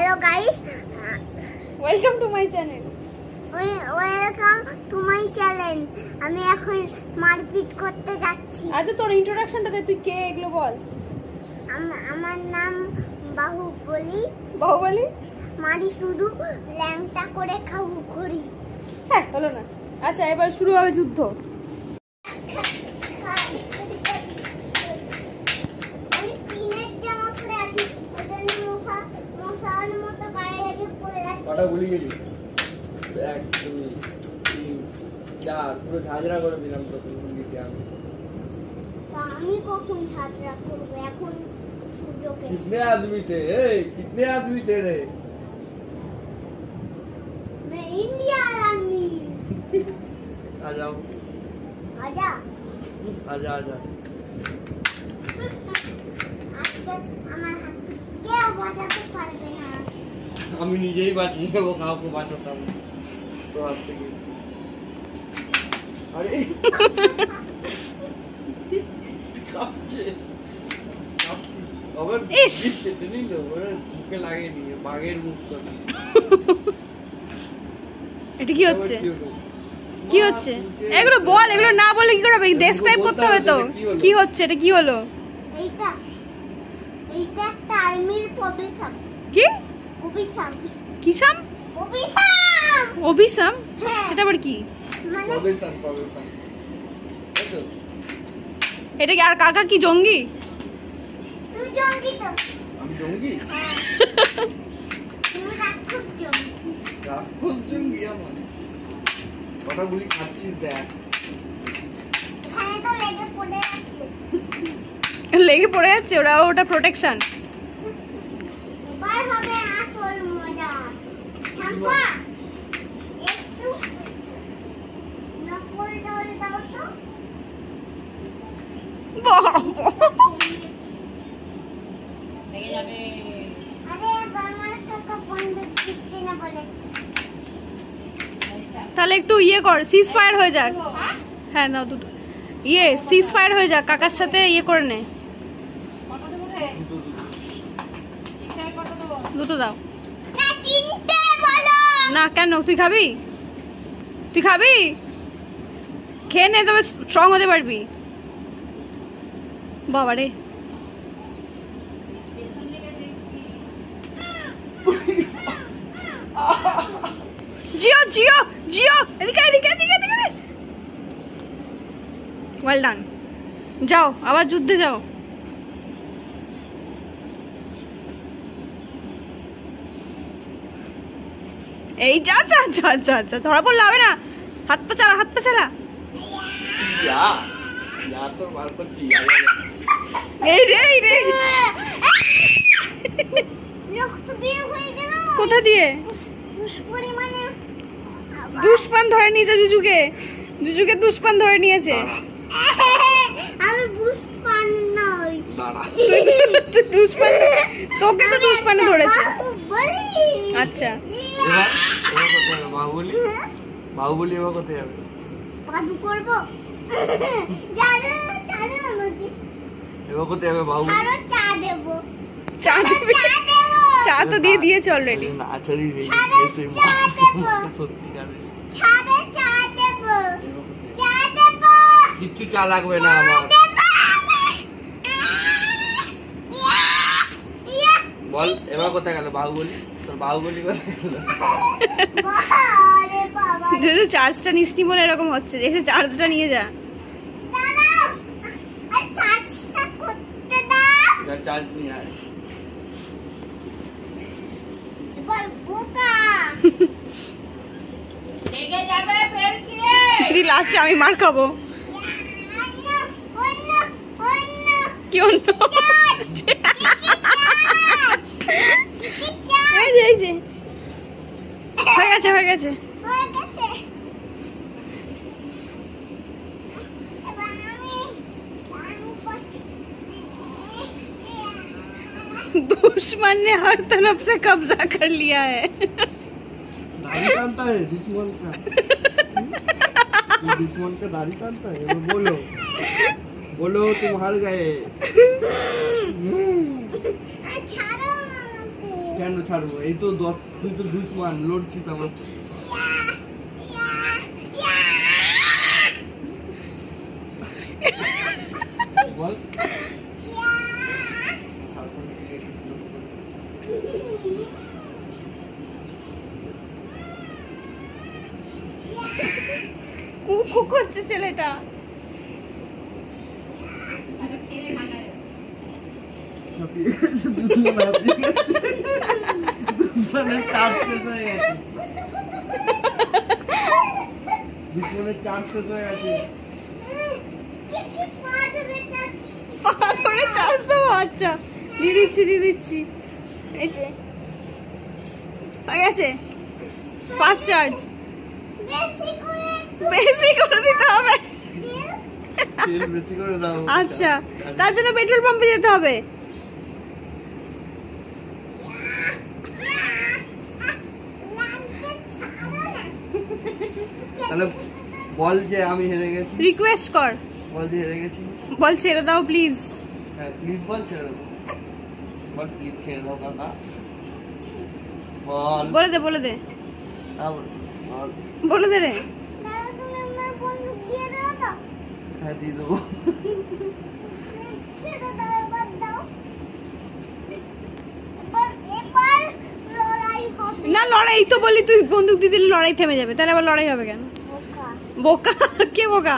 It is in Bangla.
Hello guys. Welcome to my channel. Welcome to my channel. আমি এখন মারপিট করতে যাচ্ছি। আচ্ছা তোর ইন্ট্রোডাকশনটা দে, তুই কে এগুলো বল। আমার নাম বাহুবলী। বাহুবলী? মারি শুধু ল্যাংটা করে খাবো করি। হ্যাঁ হলো না। আচ্ছা এবার শুরু হবে যুদ্ধ। কটা গুলি গেলি? 1 2 3 4 পুরো ঝাঁঝরা করে দিলাম তো গুলিতে আমি কখন ঝাঁঝরা করব এখন সূর্যকে। कितने आदमी थे? कितने आदमी थे रे? मैं इंडिया आर्मी। आ जाओ आजा आजा आजा। আজকে আমার হাত কেউ বাঁচাতে পারবে না। আমি নিজেই বাঁচি, ও কাউকে বাঁচাতাম তো হাত থেকে। আরে কাঁপছে কাঁপছে আবার কেটে নিল, ওরা মুখে লাগেনি, বাঘের মুখ করে। এটা কি হচ্ছে? কি হচ্ছে এগুলো বল, এগুলো না বলে কি করে হবে? ডেসক্রাইব করতে হবে তো। কি হচ্ছে এটা? কি হলো এইটা? এইটা একটা আর্মির প্রবেশম। কি অভিশাপ? কিসাম? অভিশাপ। অভিশাপ? হ্যাঁ। সেটা আবার কি? মানে প্রবেশন প্রবেশন। এতো এটা কি আর কাকা কি জঙ্গি? তুমি জঙ্গি তো। আমি জঙ্গি? হ্যাঁ। তুমি রাক্ষস জঙ্গি। রাক্ষস জঙ্গি আমার? কটা গুলি খাচ্ছিস দেখ। এখানে তো লেগে পড়ে আছে। লেগে পড়ে যাচ্ছে, ওটা প্রোটেকশন। এবার হবে আসল মজা। থাম্পা একটু নকল জল দাও তো। লেগে যাবে। আরে আমার কাকা বন্ধ দিচ্ছে না বলে। তাহলে একটু ইয়ে কর, সিজ ফায়ার হয়ে যাক। হ্যাঁ নাও দুটো ইয়ে সিজ ফায়ার হয়ে যাক, কাকার সাথে ইয়ে করে নে। দুটো দাও না তিনটে বলো না। কেন তুই খাবি? তুই খাবি? খেয়ে নে, তবে স্ট্রং হতে পারবি। বাবা রে, জিও জিও জিও, এদিকে এদিকে এদিকে এদিকে। Well done. যাও আবার যুদ্ধে যাও। এই যা যা যা যা যা, ধরা পড়লে হবে না। হাত পা চালা, হাত পা চালা। যা যা তো বার করছি। এই রে এই রে, রক্ত বের হয়ে গেল। কোথা দিয়ে? উস পরিমাণে দুষ্পান ধরে নিয়েছে জুজুকে। জুজুকে দুষ্পান ধরে নিয়েছে। আমি বুঝপান নই। দাঁড়া তুই দুষ্পান, তোকে তো দুষ্পানে ধরেছে। বলি আচ্ছা এবার কোথায় যাবে? বাহুবলী? বাহুবলী এবার কোথায় যাবে? পাদু করব। জানো জানো আমাকে এবার কোথায় যাবে বাহুবলী? ছাড়ো চা দেব। চা দিবি? চা দেব। চা তো দিয়ে দিয়েছে অলরেডি। নাচারি নেই এসে সত্যিকারে। ছাড়ো চা দেব। চা দেব। কিচ্ছু চা লাগবে না আমার। বল এবার কোথায় গেল বাহুবলী? তোর বাহুবলী কোথায় গেল? আরে বাবা জুজু চার্জটা নিসনি বলে এরকম হচ্ছে। এসে চার্জটা নিয়ে যা। দাঁড়াও আর চার্জটা করতে দাও। যা চার্জ নিয়ে আয়। এবার বোকা লেগে যাবে ফের কি? দিদি লাস্টে আমি মার খাবো। অন্য অন্য কি অন্য? এই যে হয়ে গেছে হয়ে গেছে। হয়ে গেছে। এবার আমি दुश्मन ने हर तरफ से कब्जा कर लिया है। दाढ़ी काटता है दुश्मन का। दुश्मन का दाढ़ी काटता है। बोलो बोलो तुम हार गए। ছাড়ো আমাকে। কেন ছাড়বো? এই তো 10, তুই তো দুশ্মন, লড়ছিস আমার সাথে। বল। কুকু করছে ছেলেটা। দুশ্মনের চার্জ শেষ হয়ে গেছে। দুশ্মনের চার্জ শেষ হয়ে গেছে। পা ধরে চার্জ দেবো? আচ্ছা দিয়ে দিচ্ছি। এই যে হয়ে গেছে ফাস্ট চার্জ। বেশি করে দিতে হবে। তেল বেশি করে দাও। আচ্ছা তার জন্য পেট্রোল পাম্পে যেতে হবে। তাহলে বল যে আমি হেরে গেছি। রিকোয়েস্ট কর, বল যে হেরে গেছি। বল ছেড়ে দাও প্লিজ। হ্যাঁ প্লিজ বল ছেড়ে দাও। বল প্লিজ ছেড়ে দাও কাকা। বল। বলে দে বল। বলে দে রে। হ্যাঁ দিয়ে দেবো। না লড়াই তো বললি, তুই বন্দুক দিয়ে দিলে লড়াই থেমে যাবে, তাহলে আবার লড়াই হবে কেন? বোকা কে বোকা?